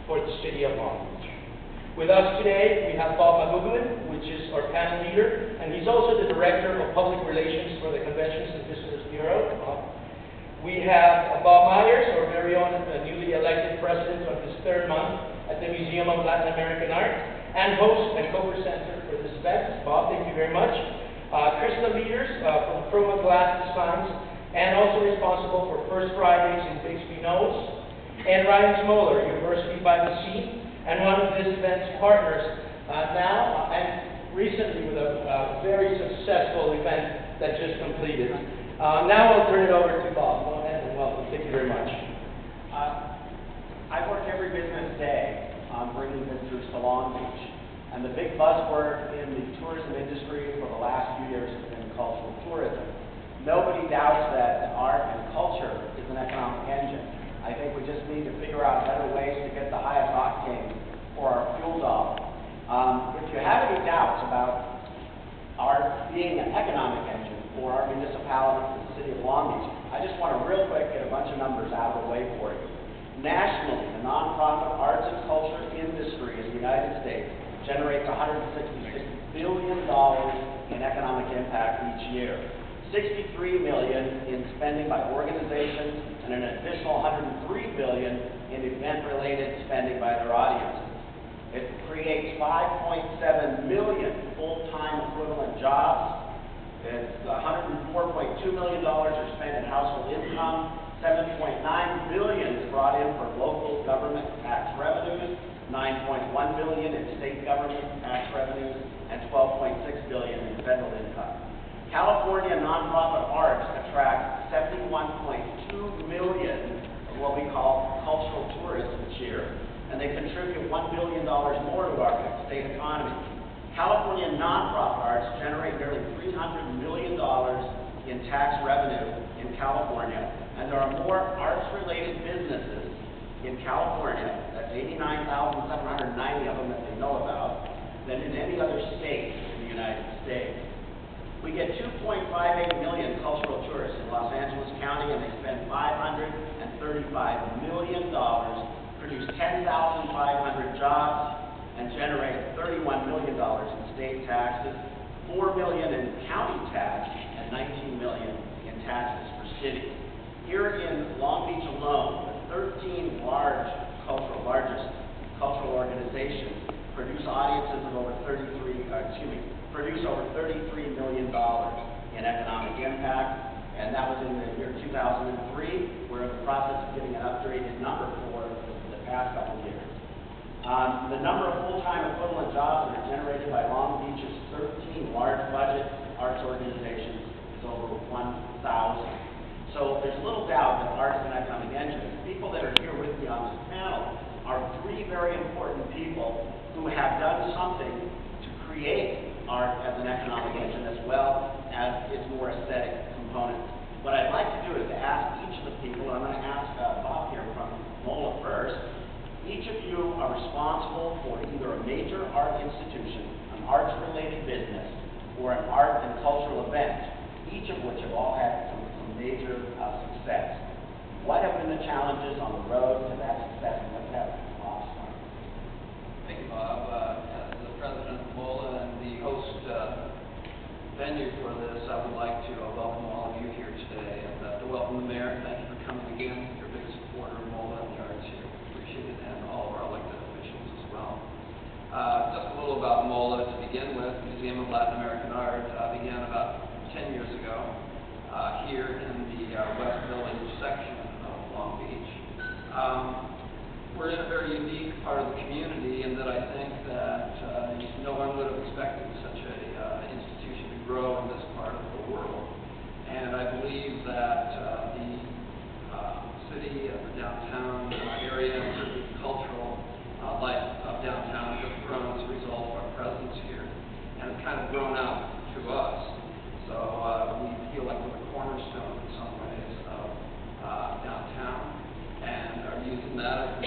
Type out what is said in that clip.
for the city of Long Beach. With us today, we have Bob Maguguin, which is our panel leader, and he's also the Director of Public Relations for the Conventions and Visitors Bureau. We have Bob Myers, our very own newly elected president of his third month at the Museum of Latin American Art, and host and co-presenter for this event. Bob, thank you very much. Crystal Leaders from Chroma Glass Designs, and also responsible for First Fridays in Bixby Knolls, and Ryan Smoller, University by the Sea, and one of this event's partners now, and recently with a very successful event that just completed. Now I'll turn it over to Bob. Go ahead and welcome. Thank you very much. I work every business day on bringing visitors to Long Beach, and the big buzzword in the tourism industry for the last few years has been cultural tourism. Nobody doubts that art and culture is an economic engine. I think we just need to figure out better ways to get the highest octane for our fuel dollar. If you have any doubts about art being an economic engine for our municipality, for the city of Long Beach, I just want to real quick get a bunch of numbers out of the way for you. Nationally, the nonprofit arts and culture industry in the United States generates $166 billion in economic impact each year. $63 million in spending by organizations, and an additional $103 billion in event-related spending by their audiences. It creates 5.7 million full-time equivalent jobs. It's $104.2 million are spent in household income. $7.9 billion is brought in for local government tax revenues. $9.1 billion in state government tax revenues, and $12.6 billion in federal income. California nonprofit arts attract 71.2 million of what we call cultural tourists each year, and they contribute $1 billion more to our state economy. California nonprofit arts generate nearly $300 million in tax revenue in California, and there are more arts-related businesses in California, that's 89,790 of them that they know about, than in any other state in the United States. We get 2.58 million cultural tourists in Los Angeles County, and they spend $535 million, produce 10,500 jobs, and generate $31 million in state taxes, $4 million in county tax, and $19 million in taxes for cities. Here in Long Beach alone, the 13 largest cultural organizations produce audiences of over produce over $33 million in economic impact, and that was in the year 2003. We're in the process of getting an updated number for the past couple of years. The number of full-time equivalent jobs that are generated by Long Beach's 13 large budget arts organizations is over 1,000. So there's little doubt that art is an economic engine. The people that are here with me on this panel are three very important people who have done something to create art as an economic engine as well as its more aesthetic components. What I'd like to do is to ask each of the people, and I'm going to ask Bob here from Molaa first. Each of you are responsible for either a major art institution, an arts-related business, or an art and cultural event, each of which have all had some major success. What have been the challenges on the road to that success, and let's have Bob start. Thank you, Bob. As the president of Molaa and the host venue for this, I would like to welcome all of you here today, and to welcome the mayor. Thank you for coming again. You're a big supporter of Molaa and the arts here. Appreciate it, and all of our elected officials as well. Just a little about Molaa to begin with. Museum of Latin American Art began about 10 years ago here in the West Village section of Long Beach. We're in a very unique part of the community in that I think that no one would have expected such an institution to grow in this part of the world. And I believe that the city, the downtown area, and certainly the cultural life of downtown has grown as a result of our presence here. And it's kind of grown out to us. So we feel like we're the cornerstone in some ways of downtown, and are using that as